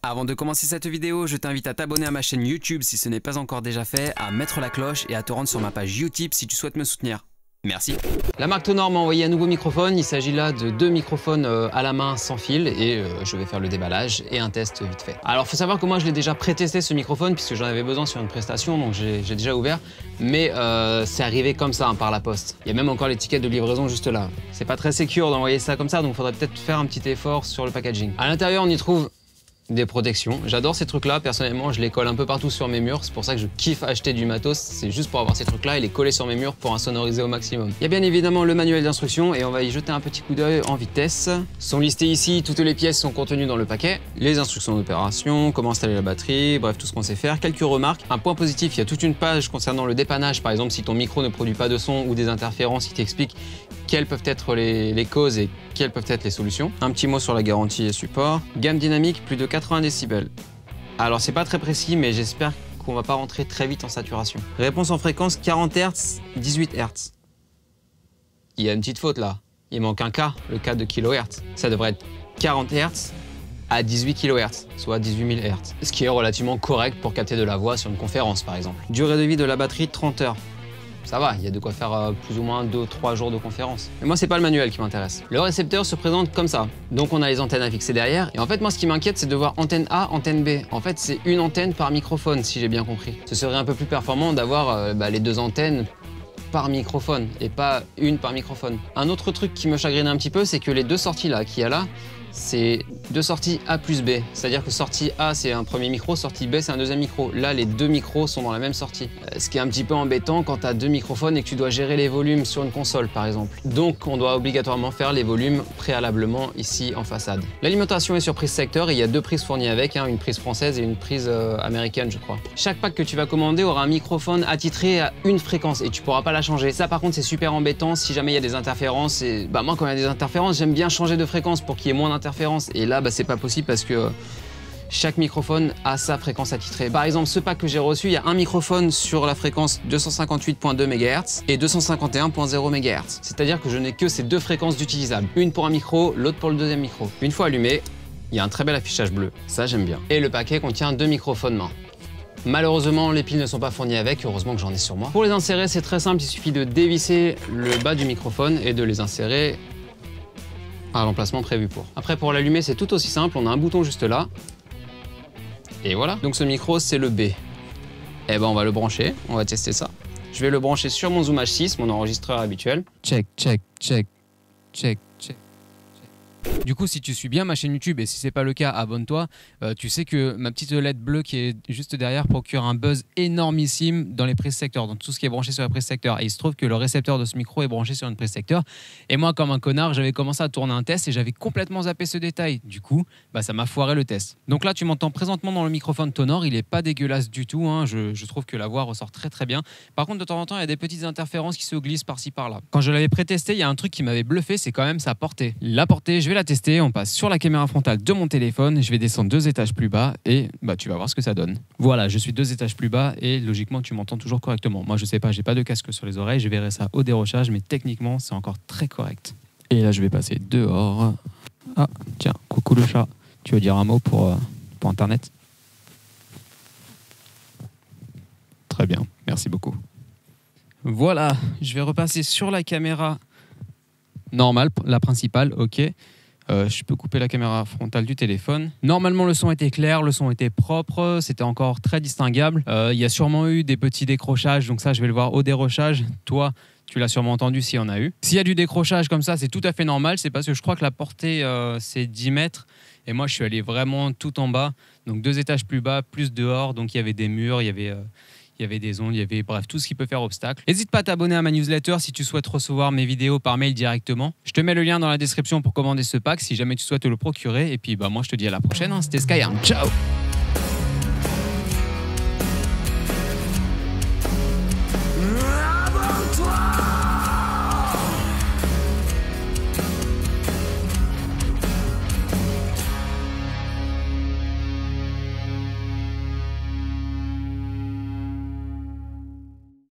Avant de commencer cette vidéo, je t'invite à t'abonner à ma chaîne YouTube si ce n'est pas encore déjà fait, à mettre la cloche et à te rendre sur ma page Utip si tu souhaites me soutenir. Merci. La marque Tonor m'a envoyé un nouveau microphone. Il s'agit là de 2 microphones à la main sans fil et je vais faire le déballage et un test vite fait. Alors, faut savoir que moi, je l'ai déjà pré-testé ce microphone puisque j'en avais besoin sur une prestation, donc j'ai déjà ouvert. Mais c'est arrivé comme ça par la poste. Il y a même encore l'étiquette de livraison juste là. C'est pas très sécure d'envoyer ça comme ça, donc il faudrait peut-être faire un petit effort sur le packaging. À l'intérieur, on y trouve des protections. J'adore ces trucs-là. Personnellement, je les colle un peu partout sur mes murs. C'est pour ça que je kiffe acheter du matos. C'est juste pour avoir ces trucs-là et les coller sur mes murs pour insonoriser au maximum. Il y a bien évidemment le manuel d'instruction et on va y jeter un petit coup d'œil en vitesse. Sont listées ici, toutes les pièces sont contenues dans le paquet. Les instructions d'opération, comment installer la batterie, bref, tout ce qu'on sait faire. Quelques remarques. Un point positif, il y a toute une page concernant le dépannage. Par exemple, si ton micro ne produit pas de son ou des interférences, il t'explique quelles peuvent être les causes et quelles peuvent être les solutions. Un petit mot sur la garantie et support. Gamme dynamique, plus de 80 décibels. Alors c'est pas très précis, mais j'espère qu'on va pas rentrer très vite en saturation. Réponse en fréquence 40 Hz, 18 Hz. Il y a une petite faute là. Il manque un K, le K de kHz. Ça devrait être 40 Hz à 18 kHz, soit 18 000 Hz. Ce qui est relativement correct pour capter de la voix sur une conférence par exemple. Durée de vie de la batterie, 30 heures. Ça va, il y a de quoi faire plus ou moins 2-3 jours de conférence. Mais moi, c'est pas le manuel qui m'intéresse. Le récepteur se présente comme ça. Donc, on a les antennes à fixer derrière. Et en fait, moi, ce qui m'inquiète, c'est de voir antenne A, antenne B. En fait, c'est une antenne par microphone, si j'ai bien compris. Ce serait un peu plus performant d'avoir les 2 antennes par microphone et pas une par microphone. Un autre truc qui me chagrine un petit peu, c'est que les 2 sorties là qu'il y a là, c'est 2 sorties A plus B. C'est-à-dire que sortie A, c'est un premier micro, sortie B, c'est un deuxième micro. Là, les 2 micros sont dans la même sortie. Ce qui est un petit peu embêtant quand tu as 2 microphones et que tu dois gérer les volumes sur une console, par exemple. Donc, on doit obligatoirement faire les volumes préalablement ici en façade. L'alimentation est sur prise secteur et il y a 2 prises fournies avec, une prise française et une prise américaine, je crois. Chaque pack que tu vas commander aura un microphone attitré à une fréquence et tu pourras pas la changer. Ça, par contre, c'est super embêtant si jamais il y a des interférences. Et moi, quand il y a des interférences, j'aime bien changer de fréquence pour qu'il y ait moins d'interférences. Et là, c'est pas possible parce que chaque microphone a sa fréquence attitrée. Par exemple, ce pack que j'ai reçu, il y a un microphone sur la fréquence 258.2 MHz et 251.0 MHz. C'est-à-dire que je n'ai que ces 2 fréquences d'utilisables. Une pour un micro, l'autre pour le deuxième micro. Une fois allumé, il y a un très bel affichage bleu. Ça, j'aime bien. Et le paquet contient 2 microphones main. Malheureusement, les piles ne sont pas fournies avec, heureusement que j'en ai sur moi. Pour les insérer, c'est très simple, il suffit de dévisser le bas du microphone et de les insérer à l'emplacement prévu pour. Après, pour l'allumer, c'est tout aussi simple, on a un bouton juste là. Et voilà. Donc ce micro, c'est le B. On va le brancher, on va tester ça. Je vais le brancher sur mon Zoom H6, mon enregistreur habituel. Check, check, check, check, check. Du coup, si tu suis bien ma chaîne YouTube et si c'est pas le cas, abonne-toi. Tu sais que ma petite LED bleue qui est juste derrière procure un buzz énormissime dans les prises secteur, dans tout ce qui est branché sur la prise secteur. Et il se trouve que le récepteur de ce micro est branché sur une prise secteur. Et moi, comme un connard, j'avais commencé à tourner un test et j'avais complètement zappé ce détail. Du coup, ça m'a foiré le test. Donc là, tu m'entends présentement dans le microphone Tonor. Il est pas dégueulasse du tout. Je trouve que la voix ressort très très bien. Par contre, de temps en temps, il y a des petites interférences qui se glissent par-ci par-là. Quand je l'avais pré-testé, il y a un truc qui m'avait bluffé, c'est quand même sa portée. La portée, je vais la tester. On passe sur la caméra frontale de mon téléphone. Je vais descendre 2 étages plus bas et tu vas voir ce que ça donne. Voilà, je suis 2 étages plus bas et logiquement, tu m'entends toujours correctement. Moi, je sais pas, j'ai pas de casque sur les oreilles. Je verrai ça au dérochage, mais techniquement, c'est encore très correct. Et là, je vais passer dehors. Ah, tiens, coucou le chat. Tu veux dire un mot pour Internet? Très bien, merci beaucoup. Voilà, je vais repasser sur la caméra normale, la principale, ok. Je peux couper la caméra frontale du téléphone. Normalement, le son était clair, le son était propre, c'était encore très distinguable. Il y a sûrement eu des petits décrochages, donc ça, je vais le voir au dérochage. Toi, tu l'as sûrement entendu s'il y en a eu. S'il y a du décrochage comme ça, c'est tout à fait normal. C'est parce que je crois que la portée, c'est 10 mètres. Et moi, je suis allé vraiment tout en bas. Donc 2 étages plus bas, plus dehors. Donc il y avait des murs, il y avait des ondes, il y avait bref tout ce qui peut faire obstacle. N'hésite pas à t'abonner à ma newsletter si tu souhaites recevoir mes vidéos par mail directement. Je te mets le lien dans la description pour commander ce pack si jamais tu souhaites le procurer. Et puis moi je te dis à la prochaine, c'était Skyarm. Ciao!